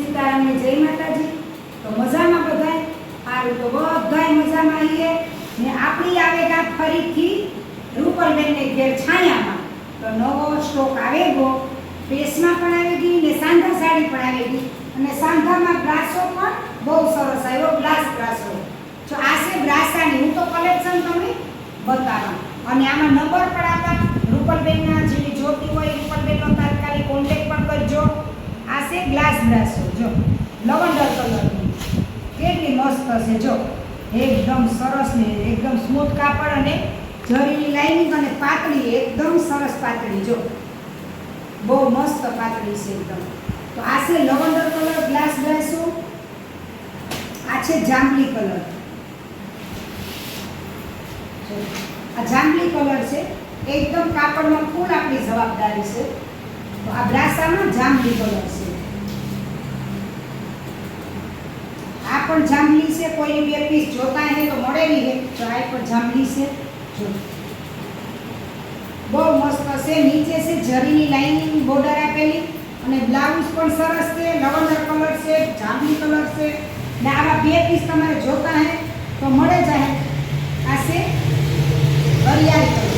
સીતારામને જય માતાજી। તો મજામાં બધાય? સારું, તો બધાય મજામાં આવીએ ને આપણી આવેગા ફરીથી રૂપલબેનને ઘેર છાયામાં। તો નવો સ્ટોક આવેગો, ડ્રેસમાં પણ આવી ગઈ ને સાંધા સાડી પણ આવી ગઈ અને સાંધામાં બ્રાસો પણ બહુ સરસ આવ્યો, ગ્લાસ બ્રાસો। જો આ છે બ્રાસાની, હું તો કલેક્શન તમને બતાવવા અને આમાં નંબર પણ આપા રૂપલબેનના, જેની જોતી હોય રૂપલબેનનો તાત્કાલિક કોન્ટેક્ટ પણ કરજો। આ છે ગ્લાસ બ્રાસો, જો લવંડર કલરની, કેટલી મસ્ત છે, જો એકદમ સરસ ને એકદમ સ્મૂથ કાપડ અને જરીની લાઇનિંગ અને પાતળી, એકદમ સરસ પાતળી, જો બહુ મસ્ત પાતળી છે એકદમ। તો આ છે લવંડર કલર ગ્લાસ બ્રાસો, આ છે જાંબલી કલર, આ જાંબલી કલર છે, એકદમ કાપડમાં ફૂલ આપણી જવાબદારી છે। તો આ બ્રાસામાં જાંબલી કલર છે, આ પણ જાંબલી છે, કોઈ બે પીસ જોતા હે તો મળેલી હે, તો આ પણ જાંબલી છે, જો બહુ મસ્ત છે। નીચે છે જરીની લાઇનિંગ બોર્ડર આપેલી અને બ્લાઉઝ પણ સરસ છે, લવંડર કલર છે, જાંબલી કલર છે ને આવા બે પીસ તમારે જોતા હે તો મળે જાય। આ છે હરિયાળી કલર,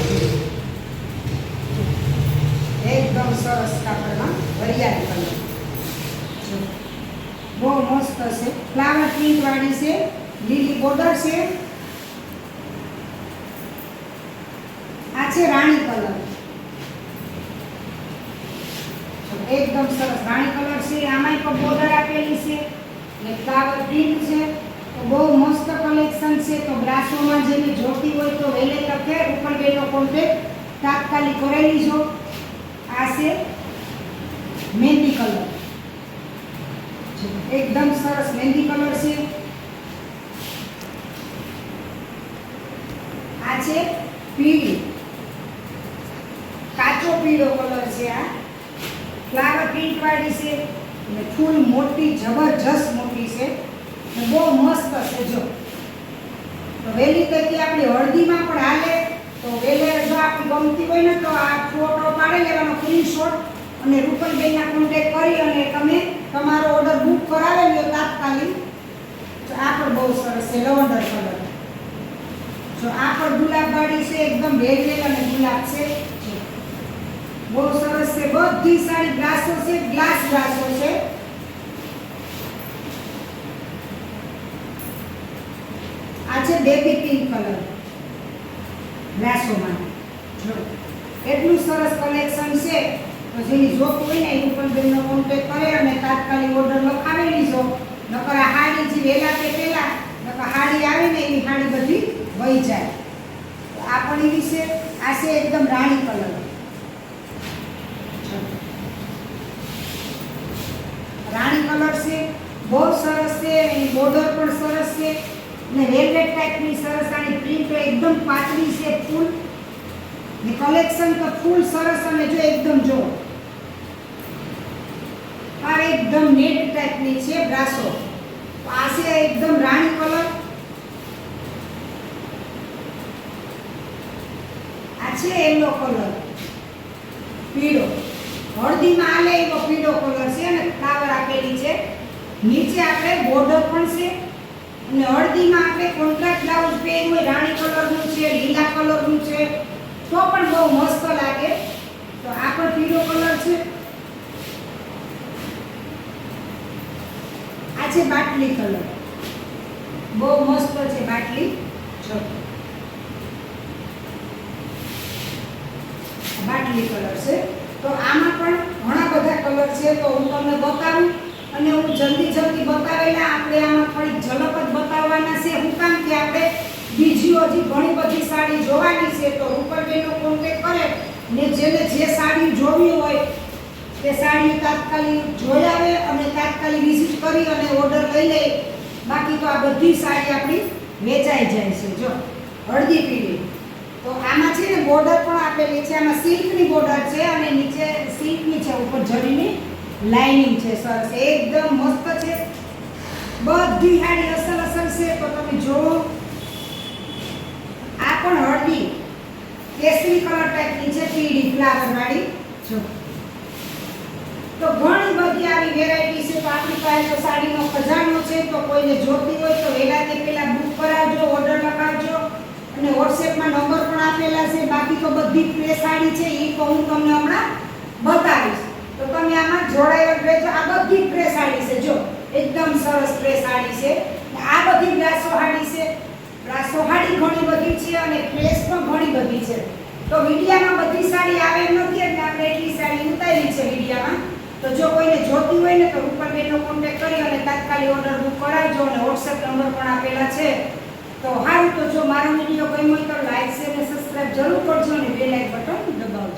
એકદમ સરસ કાપડમાં હરિયાળી કલર, જો બહુ મસ્ત છે, ફ્લાવર પ્રિન્ટ વાળી છે, લીલી બોર્ડર છે। આ છે રાણી કલર, એકદમ સરસ રાણી કલર છે, આમાંય પણ બોર્ડર આપેલી છે ને ફ્લાવર પ્રિન્ટ છે। તો બહુ મસ્ત કલેક્શન છે। તો બ્રાસોમાં જેને જોતી હોય તો વહેલે તકે રૂપલબેનનો કોન્ટેક્ટ તાત્કાલિક કરી લીજો। આ છે મહેંદી કલર, એકદમ સરસ મહેંદી કલર છે। આ છે પીળી, કાચો પીળો કલર છે, આ ફ્લાવર પ્રિન્ટ વાળી છે અને ફૂલ મોટી, જબરજસ્ત મોટી છે ને બહુ મસ્ત છે, જો તો વહેલી તકે આપણી હળદીમાં પણ હાલે। તો વહેલે જો આપણી ગમતી હોય ને તો આ ફોટો પાડી લેવાનો સ્ક્રીનશોટ અને રૂપલબેનના કોન્ટેક્ટ કરી અને તમે તમારો ઓર્ડર બુક કરાવી લો તાત્કાલિક। તો આ પણ બહુ સરસ છે, લવંડર કલર, જો આ પણ ગુલાબવાળી છે, એકદમ વેલ્વેટ અને ગુલાબ છે, બહુ સરસ છે। બધી સાડી બ્રાસો છે, ગ્લાસ બ્રાસો છે। આ છે બેબી પિંક કલર બ્રાસોમાં, જો એટલું સરસ કલેક્શન છે। તો જેની જોતું હોય ને એ રૂપલબેનનો કોન્ટેક્ટ કરે અને તાત્કાલિક ઓર્ડર લખાવી લીધો, નકર આ હાડી જે વહેલા તે પહેલા નકર હાડી આવે ને એની હાડી બધી વહી જાય। તો આ પણ એવી છે। આ છે એકદમ રાણી કલર, રાણી કલર છે, બહુ સરસ છે, એની બોર્ડર પણ સરસ છે ને વેલ્વેટ ટાઈપની સરસ આની પ્રિન્ટ એકદમ પાતળી છે, ફૂલ ને કલેક્શન તો ફૂલ સરસ અને જો એકદમ જો આ એકદમ નેટ ટાઈપની છે બ્રાસો। આ છે એકદમ રાણી કલર, આ છે યલો કલર, પીળો, હળદીમાં આલે એવો પીળો કલર છે અને ફ્લાવર આપેલી છે, નીચે આપણે બોર્ડર પણ છે અને હળદીમાં આપણે કોન્ટ્રાસ્ટ બ્લાઉઝ પહેર્યું હોય, રાણી કલરનું છે, લીલા કલરનું છે તો પણ બહુ મસ્ત લાગે। તો આ પણ પીળો કલર છે। આ છે બાટલી કલર, બહુ મસ્ત છે બાટલી, જો બાટલી કલર છે। તો આમાં પણ ઘણા બધા કલર છે, તો હું તમને બતાવું અને હું જલ્દી બતાવેલા આપણે આમાં થોડી ઝલક જ બતાવવાના છે। હું કામ કે આપણે બીજી હજી ઘણી બધી સાડી જોવાની છે। તો રૂપલબેનનો કોન્ટેક્ટ કરે ને જેને જે સાડી જોવી હોય તે સાડી તાત્કાલિક જોઈ આવે અને તાત્કાલિક વિઝિટ કરી અને ઓર્ડર લઈ લે। બાકી તો આ બધી સાડી આપણી વેચાઈ જાય છે, જો હળદી પીળી। તો આમાં છે ને બોર્ડર પણ આપેલી છે, આમાં સિલ્કની બોર્ડર છે અને નીચે સિલ્કની છે, ઉપર જરીની લાઇનિંગ છે, સરસ એકદમ મસ્ત છે। બધી સાડી અસલ છે। તો તમે જુઓ, આ પણ હળદી કેસરી કલર ટાઈપની છે, પીળી ફ્લાવર વાળી, જો તો તો ઘણી બધી આવી વેરાયટી છે. તો આપણી પાસે તો સાડીનો ખજાનો છે. તો કોઈને જોતી હોય તો વહેલા તે પહેલા બુક કરાવજો, ઓર્ડર લગાવજો અને WhatsAppમાં નંબર પણ આપેલા છે. બાકી તો બધી પ્રેસ સાડી છે એ તો હું તમને હમણાં બતાવીશ. તો તમે આમાં જોડાયેલા રહેજો. આ બધી પ્રેસ સાડી છે, જો એકદમ સરસ પ્રેસ સાડી છે. આ બધી બ્રાસો સાડી છે. બ્રાસો સાડી ઘણી બધી છે અને પ્રેસ પણ ઘણી બધી છે. તો વિડીયામાં બધી સાડી આવે એમ નથી એટલે આપણે એટલી સાડી ઉતારી છે વિડીયામાં. તો જો કોઈને જોતી હોય ને તો રૂપલબેનનો કોન્ટેક્ટ કરી અને તાત્કાલિક ઓર્ડર બુક કરાવજો અને WhatsApp નંબર પણ આપેલા છે. તો હારું, તો જો મારો વિડીયો ગમ્યો હોય તો લાઈક, શેર અને સબસ્ક્રાઇબ જરૂર કરજો અને બેલ આઇકન બટન દબાવજો.